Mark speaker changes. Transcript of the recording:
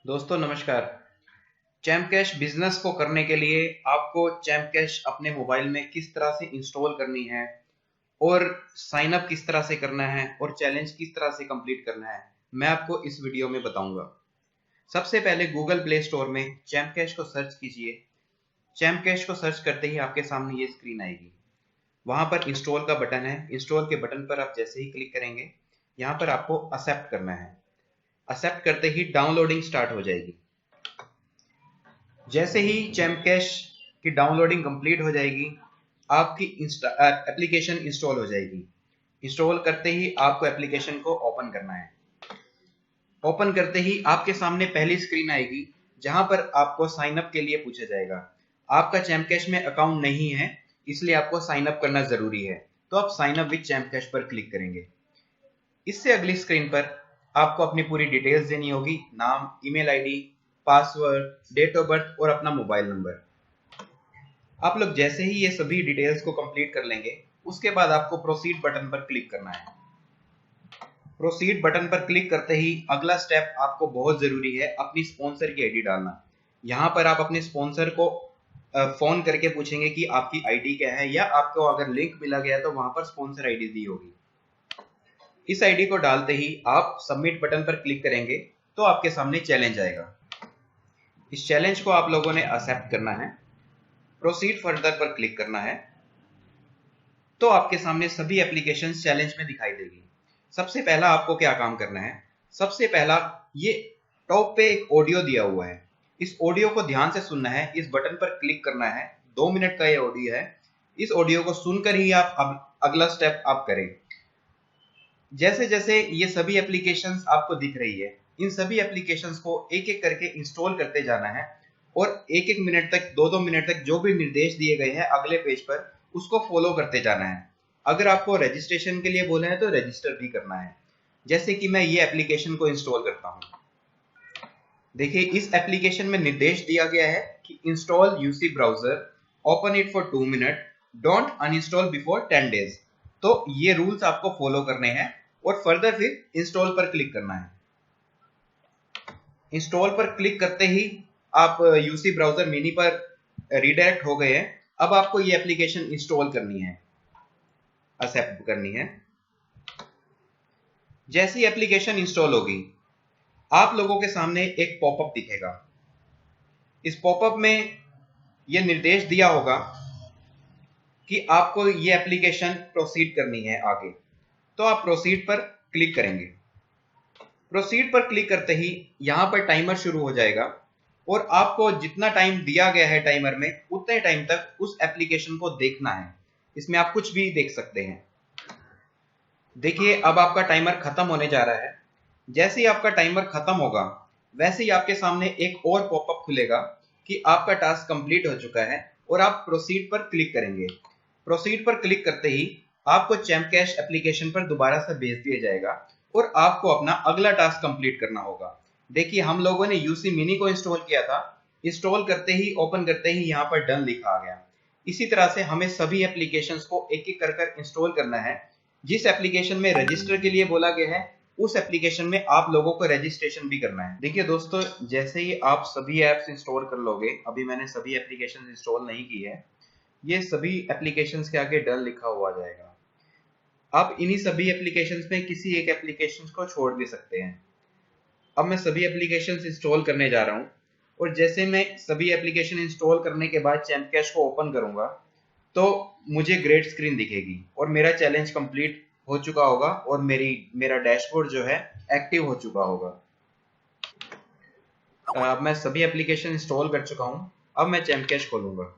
Speaker 1: दोस्तों नमस्कार। Champ cash business को करने के लिए आपको चैम्प कैश अपने मोबाइल में किस तरह से इंस्टॉल करनी है और साइन अप किस तरह से करना है और चैलेंज किस तरह से कंप्लीट करना है, मैं आपको इस वीडियो में बताऊंगा। सबसे पहले गूगल प्ले स्टोर में चैम्प कैश को सर्च कीजिए। चैम्प कैश को सर्च करते ही आपके सामने ये स्क्रीन आएगी। वहां पर इंस्टॉल का बटन है। इंस्टॉल के बटन पर आप जैसे ही क्लिक करेंगे, यहाँ पर आपको एक्सेप्ट करना है। एक्सेप्ट करते ही डाउनलोडिंग स्टार्ट हो जाएगी। जैसे ही चैम्प कैश की डाउनलोडिंग कंप्लीट हो जाएगी, आपकी एप्लीकेशन इंस्टॉल हो जाएगी। इंस्टॉल करते ही आपको एप्लीकेशन को ओपन करना है। ओपन करते ही आपके सामने पहली स्क्रीन आएगी, जहां पर आपको साइन अप के लिए पूछा जाएगा। आपका चैम्प कैश में अकाउंट नहीं है, इसलिए आपको साइन अप करना जरूरी है। तो आप sign up with Champ Cash पर क्लिक करेंगे। इससे अगली स्क्रीन पर आपको अपनी पूरी डिटेल्स देनी होगी, नाम, email ID, password, date of birth और अपना मोबाइल नंबर। आप लोग जैसे ही ये सभी डिटेल्स को कंप्लीट कर लेंगे, उसके बाद आपको प्रोसीड बटन पर क्लिक करना है। प्रोसीड बटन पर क्लिक करते ही अगला स्टेप आपको बहुत जरूरी है, अपनी स्पॉन्सर की आईडी डालना। यहाँ पर आप अपने स्पॉन्सर को फोन करके पूछेंगे कि आपकी आईडी क्या है, या आपको अगर लिंक मिला गया तो वहां पर स्पॉन्सर आईडी दी होगी। इस आईडी को डालते ही आप सबमिट बटन पर क्लिक करेंगे तो आपके सामने चैलेंज आएगा। इस चैलेंज को आप लोगों ने एक्सेप्ट करना है। प्रोसीड फर्दर पर क्लिक करना है तो आपके सामने सभी एप्लीकेशंस चैलेंज में दिखाई देगी। सबसे पहला आपको क्या काम करना है, सबसे पहला ये टॉप पे एक ऑडियो दिया हुआ है। इस ऑडियो को ध्यान से सुनना है। इस बटन पर क्लिक करना है। 2 मिनट का ये ऑडियो है। इस ऑडियो को सुनकर ही आप अगला स्टेप आप करें। जैसे जैसे ये सभी एप्लीकेशंस आपको दिख रही है, इन सभी एप्लीकेशंस को एक एक करके इंस्टॉल करते जाना है और एक एक मिनट तक, 2-2 मिनट तक जो भी निर्देश दिए गए हैं अगले पेज पर, उसको फॉलो करते जाना है। अगर आपको रजिस्ट्रेशन के लिए बोला है तो रजिस्टर भी करना है। जैसे कि मैं ये एप्लीकेशन को इंस्टॉल करता हूँ। देखिए, इस एप्लीकेशन में निर्देश दिया गया है कि install UC browser, open it for 2 minute, don't uninstall before 10 days. तो ये रूल्स आपको फॉलो करने हैं और फर्दर फिर इंस्टॉल पर क्लिक करना है। इंस्टॉल पर क्लिक करते ही आप यूसी ब्राउजर मिनी पर रीडायरेक्ट हो गए हैं। अब आपको ये एप्लीकेशन इंस्टॉल करनी है, एक्सेप्ट करनी है। जैसी एप्लीकेशन इंस्टॉल होगी, आप लोगों के सामने एक पॉपअप दिखेगा। इस पॉपअप में यह निर्देश दिया होगा कि आपको ये एप्लीकेशन प्रोसीड करनी है आगे। तो आप प्रोसीड पर क्लिक करेंगे। प्रोसीड पर क्लिक करते ही यहां पर टाइमर शुरू हो जाएगा और आपको जितना टाइम दिया गया है टाइमर में, उतने टाइम तक उस एप्लीकेशन को देखना है। इसमें आप कुछ भी देख सकते हैं। देखिए, अब आपका टाइमर खत्म होने जा रहा है। जैसे ही आपका टाइमर खत्म होगा, वैसे ही आपके सामने एक और पॉपअप खुलेगा कि आपका टास्क कंप्लीट हो चुका है और आप प्रोसीड पर क्लिक करेंगे। प्रोसीड पर क्लिक करते ही आपको चैम्प कैश एप्लीकेशन पर दोबारा से भेज दिया जाएगा और आपको अपना अगला टास्क कंप्लीट करना होगा। देखिए, हम लोगों ने यूसी मिनी को इंस्टॉल किया था। इंस्टॉल करते ही, ओपन करते ही यहाँ पर डन लिखा आ गया। इसी तरह से हमें सभी एप्लीकेशंस को एक एक कर इंस्टॉल करना है। जिस एप्लीकेशन में रजिस्टर के लिए बोला गया है, उस एप्लीकेशन में आप लोगों को रजिस्ट्रेशन भी करना है। देखिए दोस्तों, जैसे ही आप सभी एप्स इंस्टॉल कर लोगे, अभी मैंने सभी एप्लीकेशन इंस्टॉल नहीं की है, ये सभी एप्लीकेशंस के आगे डन लिखा हुआ जाएगा। आप इन्हीं सभी एप्लीकेशंस में किसी एक एप्लीकेशन को छोड़ भी सकते हैं। अब मैं सभी एप्लीकेशंस इंस्टॉल करने जा रहा हूं और जैसे मैं सभी एप्लीकेशन इंस्टॉल करने के बाद चैम्प कैश को ओपन करूंगा तो मुझे ग्रेड स्क्रीन दिखेगी और मेरा चैलेंज कंप्लीट हो चुका होगा और मेरा डैशबोर्ड जो है एक्टिव हो चुका होगा। अब मैं सभी एप्लीकेशन इंस्टॉल कर चुका हूं। अब मैं चैम्प कैश खोलूंगा।